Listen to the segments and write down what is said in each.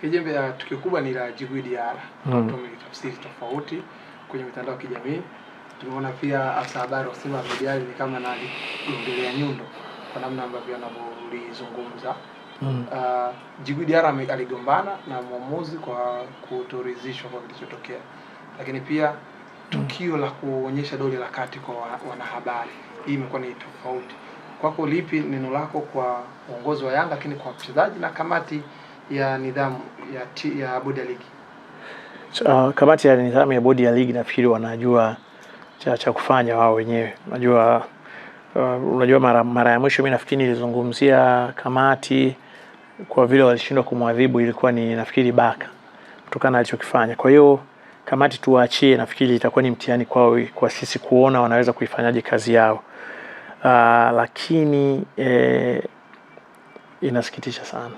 Kijembe ya tukio kubwa ni la Djigui Diarra. Watu wametafsiri tofauti kwenye mitandao ya kijamii. Tumeona pia afisa habari wa Simba Media ni kama anaongelea nyundo kwa namna ambavyo anavyolizungumza. Djigui Diarra aligombana na mwamuzi kwa kutoridhishwa kwa kilichotokea. Lakini pia tukio la kuonyesha dole la kati kwa wanahabari, hii imekuwa ni tofauti. Kwako lipi neno lako kwa uongozi wa Yanga, lakini kwa wachezaji na kamati ya nidhamu ya bodi ya ligi? Kamati ya nidhamu ya bodi ya ligi nafikiri wanajua cha kufanya wao wenyewe. Unajua mara ya mwisho mimi nafikiri nilizungumzia kamati kwa vile walishindwa kumwadhibu, ilikuwa ni nafikiri Baka kutokana na alichokifanya. Kwa hiyo kamati tuwaachie, nafikiri itakuwa ni mtihani kwa sisi kuona wanaweza kuifanyaje kazi yao. Lakini inasikitisha sana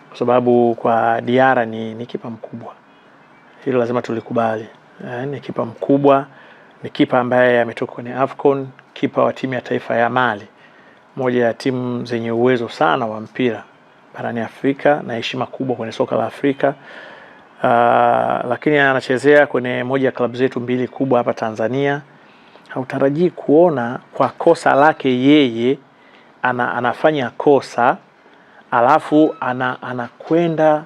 kwa sababu kwa Diarra ni kipa mkubwa, hilo lazima tulikubali. Ni kipa mkubwa, ni kipa ambaye ametoka kwenye AFCON, kipa wa timu ya taifa ya Mali, moja ya timu zenye uwezo sana wa mpira barani Afrika na heshima kubwa kwenye soka la Afrika. Lakini anachezea kwenye moja ya klabu zetu mbili kubwa hapa Tanzania. Hautarajii kuona kwa kosa lake yeye anafanya kosa alafu anakwenda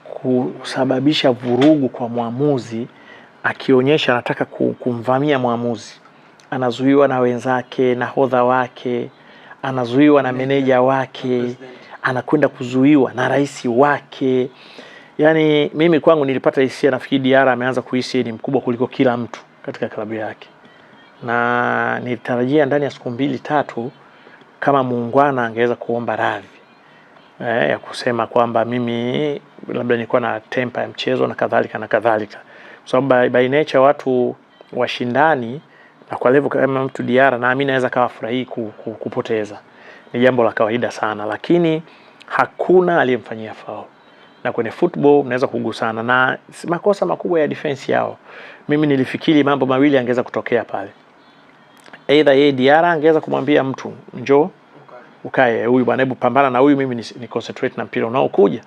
kusababisha vurugu kwa muamuzi, akionyesha anataka kumvamia muamuzi. Anazuiwa na wenzake, nahodha wake, anazuiwa na meneja wake, anakwenda kuzuiwa na rais wake. Yani mimi kwangu nilipata hisia, nafikiri Diarra ameanza kuhisi ni mkubwa kuliko kila mtu katika klabu yake. Na nitarajia ndani ya siku 2-3 kama muungwana angeweza kuomba radhi. Ya kusema kwamba mimi labda nilikuwa na temper ya mchezo na kadhalika na kadhalika. Kwa sababu by nature watu washindani, na kwa level kama mtu Diarra na mimi naweza kawa furahi kupoteza. Ni jambo la kawaida sana, lakini hakuna aliyemfanyia foul. Na kwenye football unaweza kugusana na makosa makubwa ya defense yao. Mimi nilifikiri mambo mawili angeweza kutokea pale. Either yeye Diarra angeweza kumwambia mtu njoo ukae, huyu bwana hebu pambana na huyu, mimi ni concentrate na mpira unaokuja,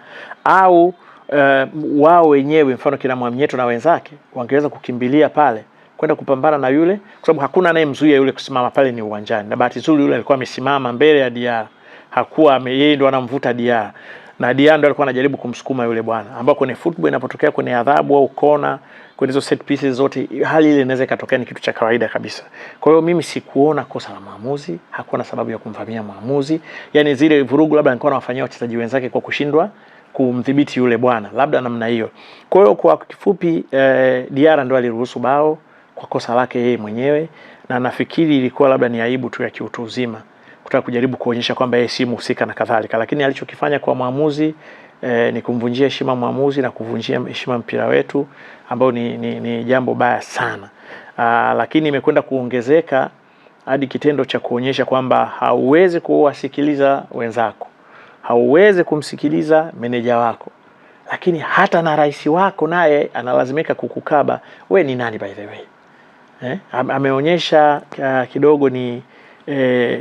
au wao wenyewe mfano kina Mwamnyeto na wenzake wangeweza kukimbilia pale kwenda kupambana na yule, kwa sababu hakuna anayemzuia yule kusimama pale, ni uwanjani. Na bahati nzuri yule alikuwa amesimama mbele ya Diarra, hakuwa yeye ndo anamvuta Diarra, na Diarra ndo alikuwa anajaribu kumsukuma yule bwana, ambao kwenye football inapotokea kwenye adhabu au kona, kwenye hizo set pieces zote, hali ile inaweza ikatokea, ni kitu cha kawaida kabisa. Kwa hiyo mimi sikuona kosa la maamuzi, hakuna sababu ya kumvamia maamuzi. Yani zile vurugu labda alikuwa anawafanyia wachezaji wenzake kwa kushindwa kumdhibiti yule bwana, labda namna hiyo. Kwa hiyo kwa kifupi, Diarra ndo aliruhusu bao kwa kosa lake yeye mwenyewe, na nafikiri ilikuwa labda ni aibu tu ya kiutu uzima kutaka kujaribu kuonyesha kwamba yeye si mhusika na kadhalika. Lakini alichokifanya kwa maamuzi ni kumvunjia heshima maamuzi na kuvunjia heshima mpira wetu, ambao ni jambo baya sana. Lakini imekwenda kuongezeka hadi kitendo cha kuonyesha kwamba hauwezi kuwasikiliza wenzako, hauwezi kumsikiliza meneja wako, lakini hata na rais wako naye analazimika kukukaba. We ni nani by the way? Ameonyesha kidogo ni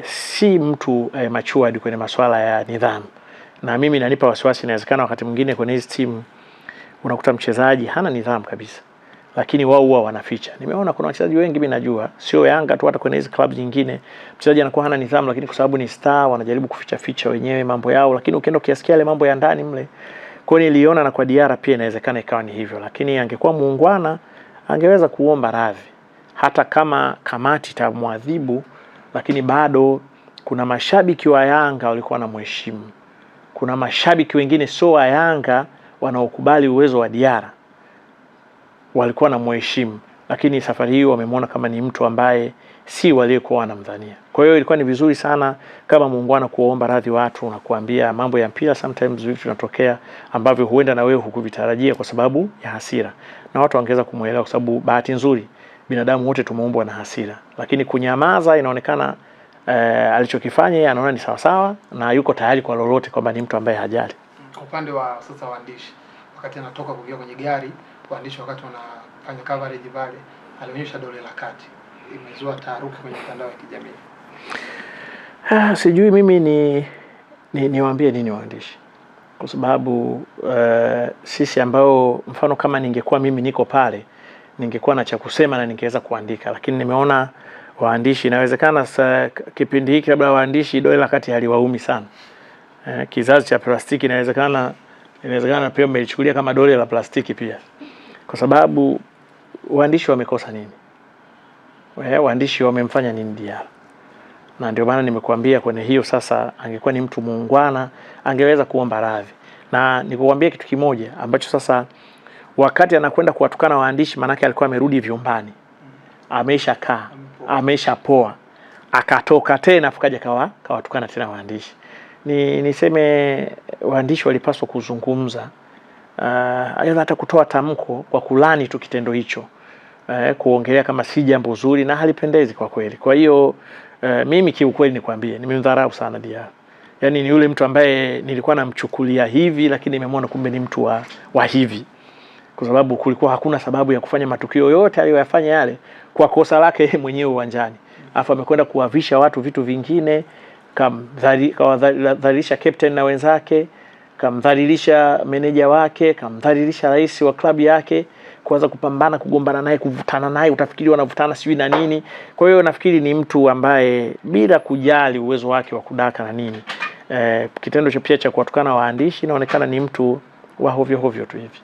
si mtu matured kwenye masuala ya nidhamu, na mimi nanipa wasiwasi. Inawezekana wakati mwingine kwenye hizi timu unakuta mchezaji hana nidhamu kabisa, lakini wao huwa wanaficha. Nimeona kuna wachezaji wengi mimi najua, sio Yanga tu, hata kwenye hizi clubs nyingine mchezaji anakuwa hana nidhamu, lakini kwa sababu ni star wanajaribu kuficha wenyewe mambo yao, lakini ukienda kiasikia ile mambo ya ndani mle. Kwa hiyo niliona na kwa Diarra pia inawezekana ikawa ni hivyo, lakini angekuwa muungwana angeweza kuomba radhi, hata kama kamati itamwadhibu, lakini bado kuna mashabiki wa Yanga walikuwa na mheshimu. Kuna mashabiki wengine sio wa Yanga wanaokubali uwezo wa Diarra, walikuwa na mheshimu, lakini safari hii wamemwona kama ni mtu ambaye si waliokuwa wanamdhania. Kwa hiyo ilikuwa ni vizuri sana kama muungwana kuomba radhi watu na kuambia mambo ya mpira sometimes vitu vinatokea ambavyo huenda na wewe hukuvitarajia kwa sababu ya hasira, na watu wangeweza kumuelewa, kwa sababu bahati nzuri binadamu wote tumeumbwa na hasira. Lakini kunyamaza inaonekana alichokifanya yeye anaona ni sawa sawa na yuko tayari kwa lolote, kwamba ni mtu ambaye hajali. Kwa upande wa sasa waandishi, wakati anatoka kuingia kwenye gari, waandishi wakati wanafanya coverage pale alionyesha dole la kati, imezua taharuki kwenye mitandao ya kijamii. Sijui mimi niwaambie nini waandishi. kwa sababu sisi ambao mfano kama ningekuwa mimi niko pale ningekuwa na cha kusema na ningeweza kuandika, lakini nimeona waandishi inawezekana kipindi hiki labda waandishi dola la kati haliwaumi sana. Kizazi cha plastiki inawezekana pia umelichukulia kama dola la plastiki pia, kwa sababu waandishi wamekosa nini? Waandishi wamemfanya nini Diarra? Na ndio maana nimekuambia kwenye hiyo sasa, angekuwa ni mtu muungwana angeweza kuomba radhi. Na nikuambia kitu kimoja ambacho sasa wakati anakwenda kuwatukana waandishi, manake alikuwa amerudi vyumbani, ameshakaa, ameshapoa, akatoka tena fukaja kawatukana tena waandishi. Niseme waandishi walipaswa kuzungumza, aidha hata kutoa tamko kwa kulani tu kitendo hicho, kuongelea kama si jambo zuri na halipendezi kwa kweli. Kwa hiyo mimi kiukweli nikwambie, nimemdharau sana Diarra. Yaani ni yule mtu ambaye nilikuwa namchukulia hivi, lakini nimemwona kumbe ni mtu wa hivi, kwa sababu kulikuwa hakuna sababu ya kufanya matukio yote aliyoyafanya yale kwa kosa lake yeye mwenyewe uwanjani. Alafu amekwenda kuwavisha watu vitu vingine, kamdhalilisha captain na wenzake, kamdhalilisha meneja wake, kamdhalilisha rais wa klabu yake, kuanza kupambana, kugombana naye, kuvutana naye, utafikiri wanavutana sijui na nini. Kwa hiyo nafikiri ni mtu ambaye bila kujali uwezo wake wa kudaka na nini, kitendo cha pia cha kuwatukana waandishi inaonekana ni mtu wa hovyo hovyo tu hivi.